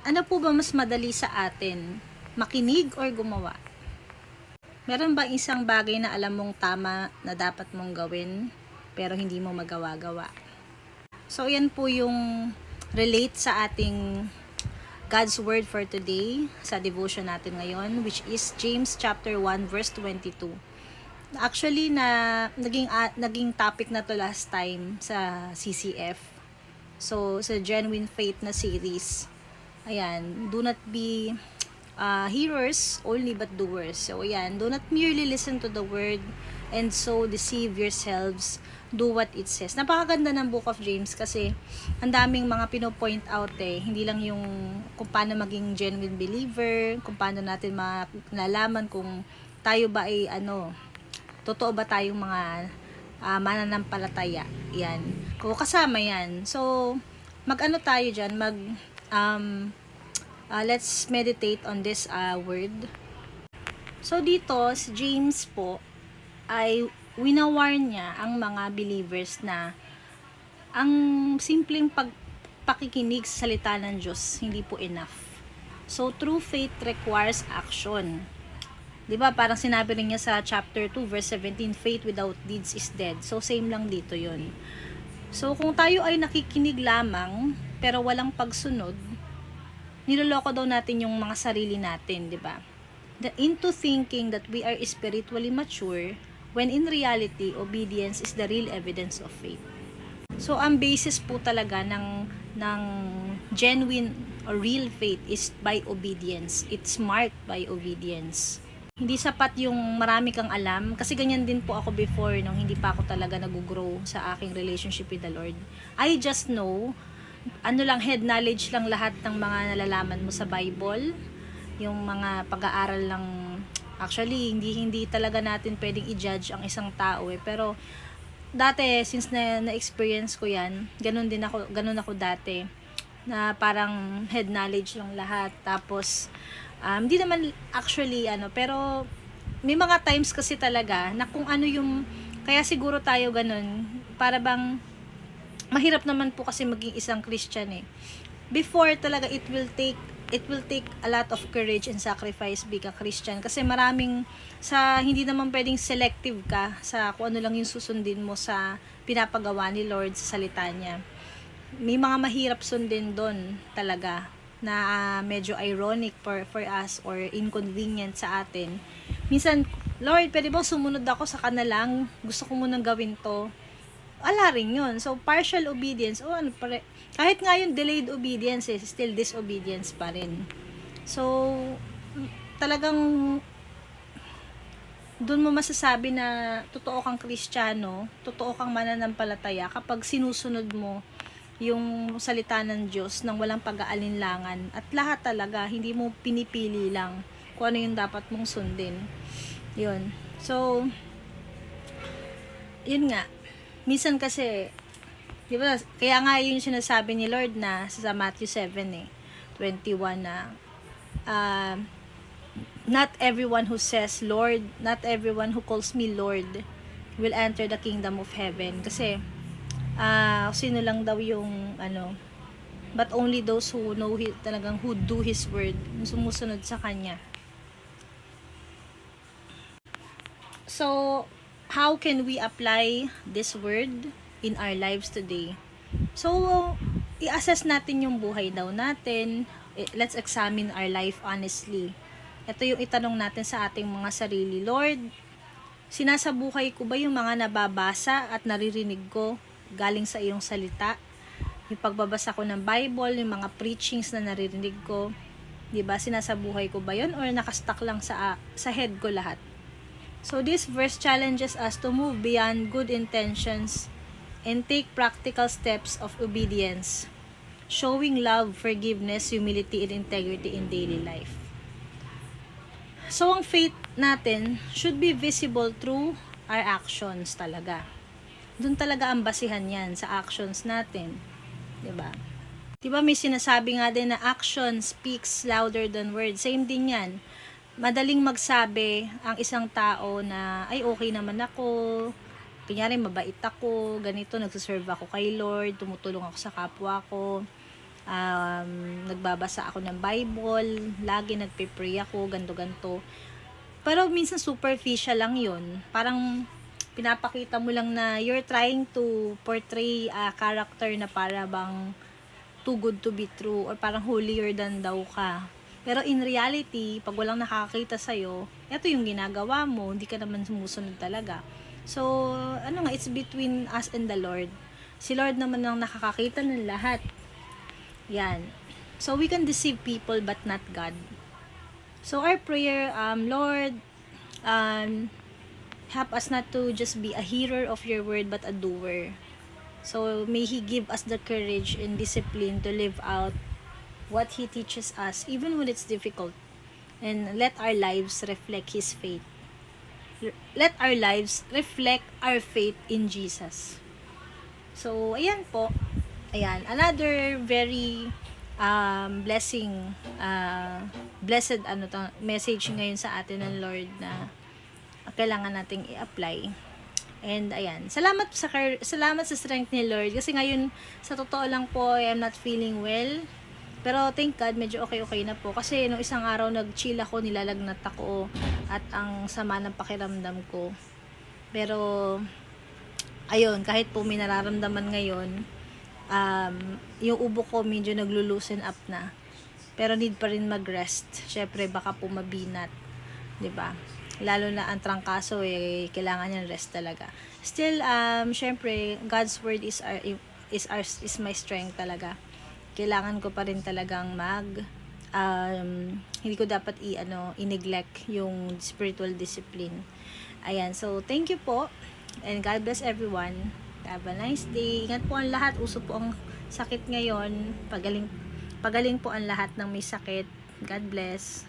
Ano po ba mas madali sa atin? Makinig or gumawa? Meron bang isang bagay na alam mong tama na dapat mong gawin, pero hindi mo magawa-gawa? So, yan po yung relate sa ating God's Word for today, sa devotion natin ngayon, which is James chapter 1 verse 22. Actually, naging topic na to last time sa CCF. So, sa Genuine Faith na series. Ayan, do not be hearers only but doers. So, ayan, do not merely listen to the word and so deceive yourselves. Do what it says. Napakaganda ng Book of James kasi ang daming mga pinopoint out hindi lang yung kung paano maging genuine believer, kung paano natin malalaman kung tayo ba ay totoo ba tayong mga mananampalataya. Yan. Kung kasama yan. So, tayo dyan, let's meditate on this word. So, dito, si James po, ay winawarn niya ang mga believers na ang simpleng pakikinig sa salita ng Diyos, hindi po enough. So, true faith requires action. Diba, parang sinabi rin niya sa chapter 2, verse 17, faith without deeds is dead. So, same lang dito yun. So, kung tayo ay nakikinig lamang, pero walang pagsunod, niloloko daw natin yung mga sarili natin, diba? Into thinking that we are spiritually mature, when in reality, obedience is the real evidence of faith. So, ang basis po talaga ng genuine or real faith is by obedience. It's marked by obedience. Hindi sapat yung marami kang alam. Kasi ganyan din po ako before, nung hindi pa ako talaga nag-grow sa aking relationship with the Lord. I just know, head knowledge lang lahat ng mga nalalaman mo sa Bible. Yung mga pag-aaral lang. Actually, hindi talaga natin pwedeng i-judge ang isang tao pero dati, since na-experience ko yan, ganun ako dati, na parang head knowledge lang lahat. Tapos, hindi naman actually, pero may mga times kasi talaga, na kung ano yung, kaya siguro tayo ganun, para bang, mahirap naman po kasi maging isang Christian Before talaga, it will take a lot of courage and sacrifice being a Christian kasi hindi naman pwedeng selective ka sa kung ano lang yung susundin mo sa pinapagawa ni Lord sa salita niya. May mga mahirap sundin doon talaga na medyo ironic for us or inconvenient sa atin. Minsan, Lord, pwede bang sumunod ako sa kanalang? Gusto ko munang gawin to. Wala rin yun. So, partial obedience, kahit nga yung delayed obedience, still disobedience pa rin. So, talagang doon mo masasabi na totoo kang Kristiyano, totoo kang mananampalataya kapag sinusunod mo yung salita ng Diyos nang walang pag-aalinlangan. At lahat talaga, hindi mo pinipili lang kung ano yung dapat mong sundin. Yun. So, yun nga. Minsan kasi, di ba, kaya nga yun sinasabi ni Lord na sa Matthew 7 21 na not everyone who says Lord, not everyone who calls me Lord will enter the kingdom of heaven. Kasi sino lang daw yung but only those who know who do His word, sumusunod sa Kanya. So, how can we apply this word in our lives today? So, i-assess natin yung buhay daw natin. Let's examine our life honestly. Ito yung itanong natin sa ating mga sarili. Lord, sinasabuhay ko ba yung mga nababasa at naririnig ko galing sa iyong salita? Yung pagbabasa ko ng Bible, yung mga preachings na naririnig ko, diba, sinasabuhay ko ba yun? Or nakastuck lang sa head ko lahat? So, this verse challenges us to move beyond good intentions and take practical steps of obedience, showing love, forgiveness, humility, and integrity in daily life. So, ang faith natin should be visible through our actions talaga. Doon talaga ang basihan yan sa actions natin. Diba? Diba may sinasabi nga din na action speaks louder than words. Same din yan. Madaling magsabi ang isang tao na, ay okay naman ako, kunyari mabait ako, ganito, nagsiserve ako kay Lord, tumutulong ako sa kapwa ko, nagbabasa ako ng Bible, lagi nagpe-pray ako, ganto-ganto. Pero minsan superficial lang yun. Parang pinapakita mo lang na you're trying to portray a character na para bang too good to be true or parang holier than thou ka. Pero in reality, pag walang nakakakita sa'yo, ito yung ginagawa mo, hindi ka naman sumusunod talaga. So, it's between us and the Lord. Si Lord naman ang nakakakita ng lahat. Yan. So, we can deceive people but not God. So, our prayer, Lord, help us not to just be a hearer of your word but a doer. So, may He give us the courage and discipline to live out what He teaches us, even when it's difficult. And let our lives reflect His faith. Let our lives reflect our faith in Jesus. So, ayan po. Ayan, another very blessing, blessed message ngayon sa atin ng Lord na kailangan nating i-apply. And ayan, salamat sa strength ni Lord kasi ngayon sa totoo lang po I am not feeling well. Pero thank God medyo okay na po kasi nung isang araw nag-chill ako, nilalagnat ako at ang sama ng pakiramdam ko. Pero ayun, kahit po may nararamdaman ngayon, yung ubo ko medyo naglo-loosen up na. Pero need pa rin mag-rest. Syempre baka po mabinat, 'di ba? Lalo na ang trangkaso kailangan niyan rest talaga. Still syempre God's word is my strength talaga. Kailangan ko pa rin talagang hindi ko dapat i-neglect yung spiritual discipline. Ayan, so thank you po and God bless everyone. Have a nice day. Ingat po ang lahat. Uso po ang sakit ngayon. Pagaling po ang lahat ng may sakit. God bless.